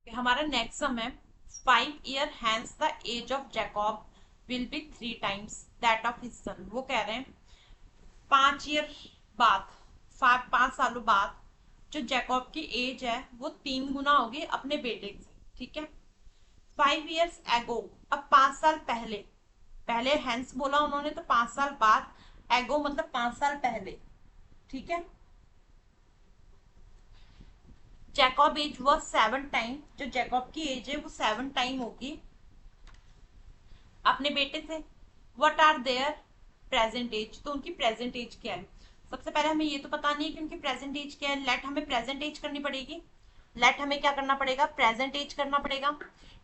हमारा next sum है 5 year hence the age of Jacob will be 3 times that of his son. वो कह रहे हैं 5 ईयर बाद, 5 सालों बाद जो जैकब की एज है वो 3 गुना होगी अपने बेटे से। ठीक है। 5 ईयर्स एगो, अब 5 साल पहले, पहले हैंस बोला उन्होंने तो 5 साल बाद, एगो मतलब 5 साल पहले। ठीक है। जैकब एज वॉज 7 टाइम, जो जैकब की एज है वो 7 टाइम होगी अपने बेटे से। What are their present age, तो उनकी प्रेजेंट एज क्या है। सबसे पहले हमें ये तो पता नहीं है कि उनकी प्रेजेंट एज क्या है। लेट हमें प्रेजेंट एज करनी पड़ेगी। लेट हमें क्या करना पड़ेगा, प्रेजेंट एज करना पड़ेगा।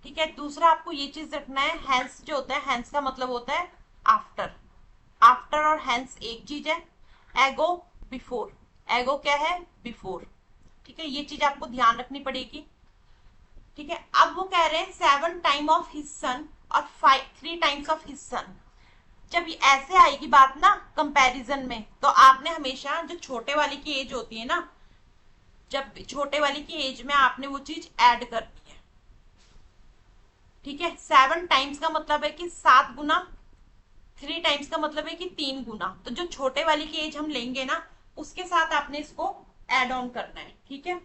ठीक है। दूसरा आपको ये चीज रखना है, हैंस जो होता है, हैंस का मतलब होता है आफ्टर। आफ्टर और हैंस एक चीज है। एगो बिफोर, एगो क्या है, बिफोर। ठीक है। ये चीज आपको ध्यान रखनी पड़ेगी। ठीक है। अब वो कह रहे हैं 7 टाइम ऑफ हिज सन और 3 टाइम्स ऑफ हिज सन। जब ये ऐसे आएगी बात ना कंपैरिजन में, तो आपने हमेशा जो छोटे वाले की एज होती है ना, जब छोटे वाले की एज में आपने वो चीज ऐड करनी है। ठीक है। 7 टाइम्स का मतलब है कि 7 गुना, 3 टाइम्स का मतलब है कि 3 गुना। तो जो छोटे वाले की एज हम लेंगे ना, उसके साथ आपने इसको एड ऑन करना है। ठीक है।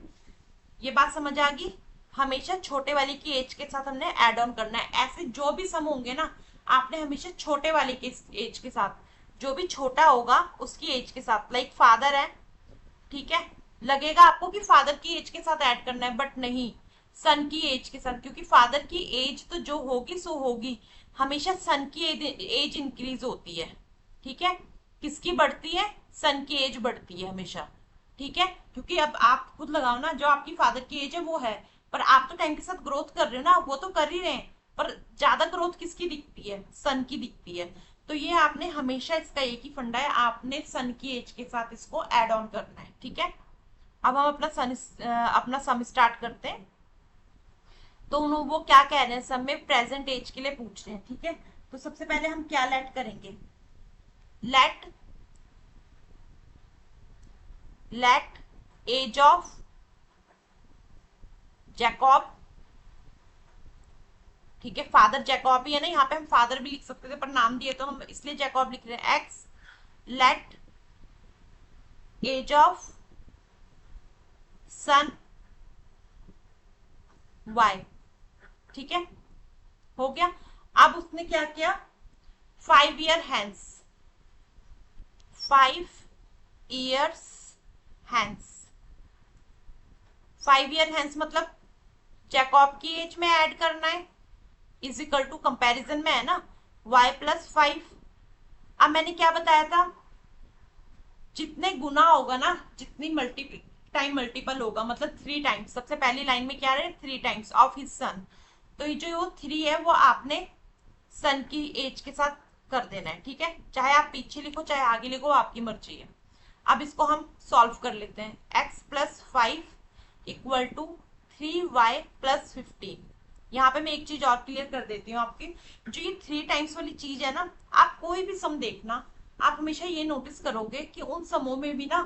ये बात समझ आ गई। हमेशा छोटे वाले की एज के साथ हमने ऐड ऑन करना है। ऐसे जो भी सम होंगे ना, आपने हमेशा छोटे वाले के एज के साथ, जो भी छोटा होगा उसकी एज के साथ, लाइक फादर है। ठीक है। लगेगा आपको कि फादर की एज के साथ ऐड करना है, बट नहीं, सन की एज के साथ, क्योंकि फादर की एज तो जो होगी सो होगी। हमेशा सन की एज इंक्रीज होती है। ठीक है। किसकी बढ़ती है, सन की एज बढ़ती है हमेशा। ठीक है। क्योंकि अब आप खुद लगाओ ना, जो आपकी फादर की एज है वो है, पर आप तो टाइम के साथ ग्रोथ कर रहे हो ना, वो तो कर ही रहे हैं, पर ज्यादा ग्रोथ किसकी दिखती है, सन की दिखती है। तो ये आपने हमेशा, इसका एक ही फंडा है, आपने सन की एज के साथ इसको ऐड ऑन करना है। ठीक है। अब हम अपना सम स्टार्ट करते हैं। तो वो क्या कह रहे हैं, सम में प्रेजेंट एज के लिए पूछ रहे हैं। ठीक है। तो सबसे पहले हम क्या लेट करेंगे, let let age of Jacob. ठीक है। फादर जैकब ही है ना, यहाँ पे हम फादर भी लिख सकते थे, पर नाम दिए तो हम इसलिए जैकब लिख रहे हैं। X let age of son Y. ठीक है। हो गया। अब उसने क्या किया, 5 year hence, 5 years hence. 5 year hence मतलब जैकब की एज में ऐड करना है, इज इक्वल टू कंपेरिजन में है ना, y+5। अब मैंने क्या बताया था, जितने गुना होगा ना, जितनी टाइम मल्टीपल होगा, मतलब 3 टाइम्स। सबसे पहली लाइन में क्या रहे, 3 टाइम्स ऑफ हिज सन। तो ये जो 3 है वो आपने सन की एज के साथ कर देना है। ठीक है। चाहे आप पीछे लिखो चाहे आगे लिखो, आपकी मर्जी है। अब इसको हम सॉल्व कर लेते हैं। x+5 equal to 3y+15। यहाँ पे मैं एक चीज और क्लियर कर देती हूँ आपकी, जो ये 3 टाइम्स वाली चीज है ना, आप कोई भी सम देखना, आप हमेशा ये नोटिस करोगे कि उन समों में भी ना,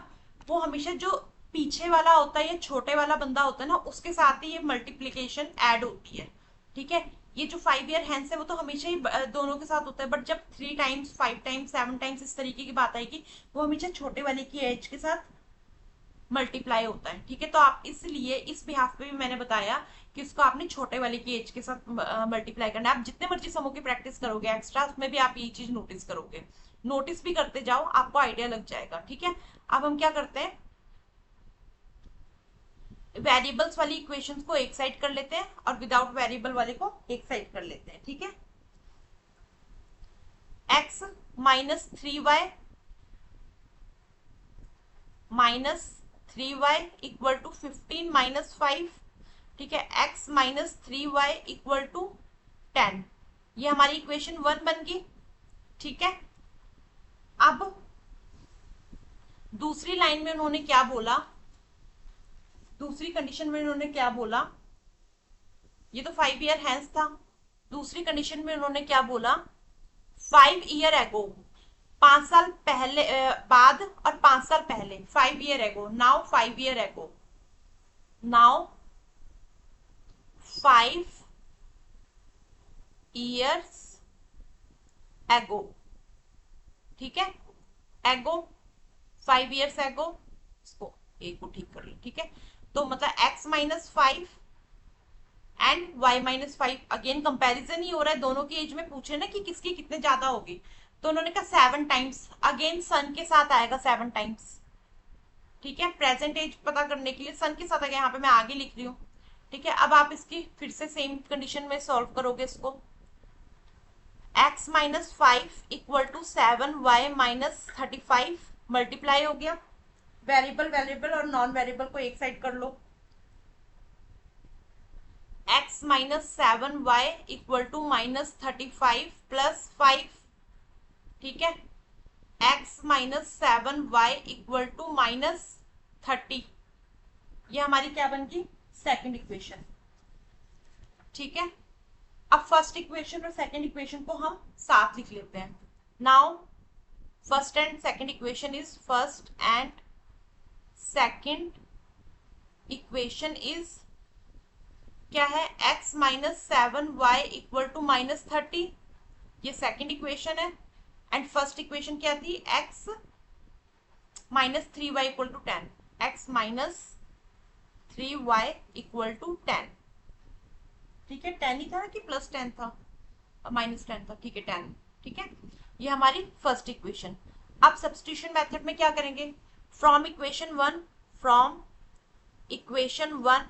वो हमेशा जो पीछे वाला होता है या छोटे वाला बंदा होता है ना, उसके साथ ही ये मल्टीप्लीकेशन ऐड होती है। ठीक है। ये जो 5 ईयर हैंस है वो तो हमेशा ही दोनों के साथ होता है, बट जब 3 टाइम्स, 5 टाइम्स, 7 टाइम्स इस तरीके की बात आएगी, वो हमेशा छोटे वाले की एज के साथ मल्टीप्लाई होता है। ठीक है। तो आप इसलिए इस बिहाफ पे भी मैंने बताया कि उसको आपने छोटे वाले की एज के साथ मल्टीप्लाई करना है। आप जितने मर्जी समूह की प्रैक्टिस करोगे एक्स्ट्रा, उसमें भी आप ये चीज नोटिस करोगे। नोटिस भी करते जाओ, आपको आइडिया लग जाएगा। ठीक है। अब हम क्या करते हैं, वेरिएबल्स वाली इक्वेशंस को एक साइड कर लेते हैं और विदाउट वेरिएबल वाले को एक साइड कर लेते हैं। ठीक है। x-3y -3y equal to 15-5। ठीक है। x-3y equal to 10। ये हमारी इक्वेशन 1 बन गई। ठीक है। अब दूसरी लाइन में उन्होंने क्या बोला, दूसरी कंडीशन में उन्होंने क्या बोला, ये तो 5 ईयर हैंस था। दूसरी कंडीशन में उन्होंने क्या बोला, 5 ईयर एगो, 5 साल पहले बाद और 5 साल पहले, 5 year ago, now 5 year ago, now 5 years ago, ठीक है, एगो 5 years ago, इसको एक को ठीक कर लो, ठीक है। तो मतलब x minus 5 and y minus 5, again comparison ही हो रहा है, दोनों की एज में पूछे ना कि किसकी कितने ज्यादा होगी, तो उन्होंने कहा 7 टाइम्स, अगेन सन के साथ आएगा 7 टाइम्स, ठीक है। प्रेजेंट एज पता करने के लिए सन के साथ आ गया, यहाँ पे मैं आगे लिख रही हूँ, ठीक है। अब आप इसकी फिर से सेम कंडीशन में सॉल्व करोगे इसको, x minus 5 equal to 7 y minus 35, multiply हो गया, वेरिएबल वेरिएबल और नॉन वेरिएबल को एक साइड कर लो, x minus 7 y equal to minus 35 plus 5, ठीक है। x minus 7 y equal to minus 30, ये हमारी क्या बन गई, सेकेंड इक्वेशन, ठीक है। अब फर्स्ट इक्वेशन और सेकेंड इक्वेशन को हम साथ लिख लेते हैं। Now first and second equation is, first and second equation is क्या है, x minus 7 y equal to minus 30, ये सेकेंड इक्वेशन है। एंड फर्स्ट इक्वेशन क्या थी, x minus 3y equal to 10, x minus 3y equal to 10, ठीक है। 10 ही था कि प्लस 10 था, माइनस 10 था, ठीक है 10, ठीक है। ये हमारी फर्स्ट इक्वेशन। अब सब्स्टिट्यूशन मेथड में क्या करेंगे, फ्रॉम इक्वेशन 1, फ्रॉम इक्वेशन 1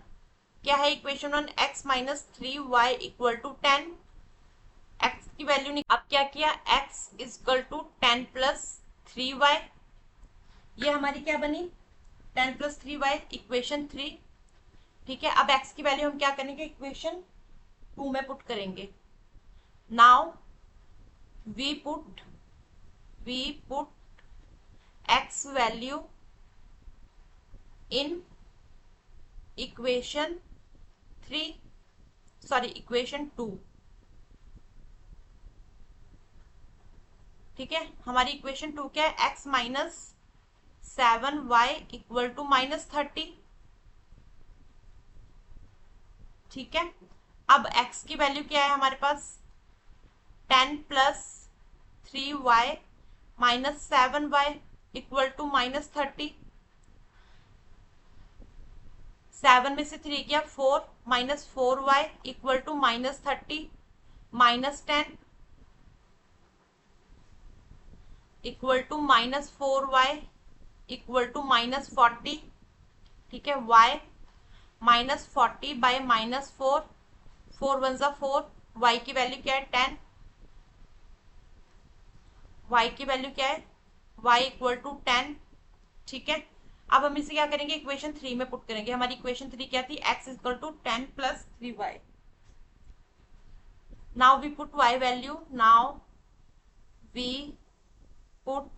क्या है, equation 1 x minus 3y equal to 10, x की वैल्यू नहीं, अब क्या किया, x equal to 10 plus 3y, ये हमारी क्या बनी 10 प्लस 3y, इक्वेशन 3, ठीक है। अब x की वैल्यू हम क्या करेंगे, इक्वेशन 2 में पुट करेंगे। Now we put x value in equation 3, sorry equation 2, ठीक है। हमारी इक्वेशन 2 क्या है, x minus 7y equal to minus 30, ठीक है। अब x की वैल्यू क्या है हमारे पास, 10 plus 3y minus 7y equal to minus 30, 7 में से 3 गया 4, minus 4y equal to minus 30, minus 10 equal to minus 4y equal to minus 40, ठीक है। y minus 40 by minus 4, 4 one जा 4, y की वैल्यू क्या है 10, y की वैल्यू क्या है, y इक्वल टू 10, ठीक है। अब हम इसे क्या करेंगे, इक्वेशन 3 में पुट करेंगे। हमारी इक्वेशन 3 क्या थी, x equal to 10 plus 3y। Now we put y value, now we put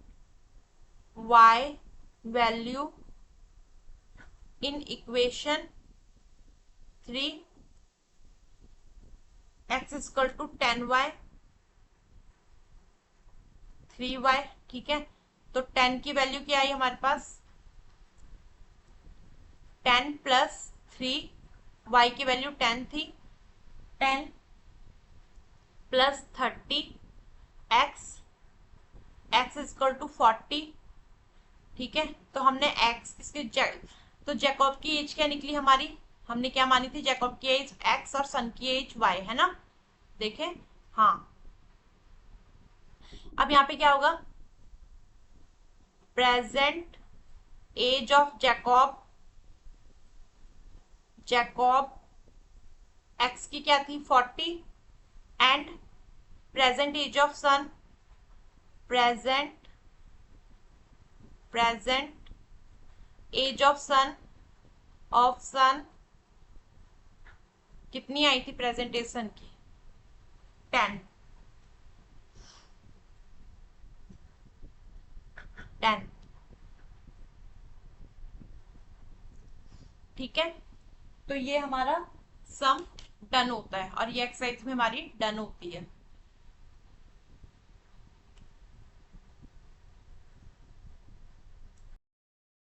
y value in equation 3, x equal to 10y 3y, ठीक है। तो 10 की वैल्यू क्या आई हमारे पास, 10 प्लस 3, y की वैल्यू 10 थी, 10 प्लस 30 x इक्वल टू 40, ठीक है। तो हमने x इसके तो जैकब की एज क्या निकली हमारी, हमने क्या मानी थी, जैकब की एज x और सन की एज y है ना, देखें, हाँ। अब यहाँ पे क्या होगा, present age of Jacob x की क्या थी 40, and present age of son, present age of son कितनी आई थी, प्रेजेंट एज सन की 10, ठीक है। तो ये हमारा सम डन होता है और ये एक्सरसाइज में हमारी डन होती है।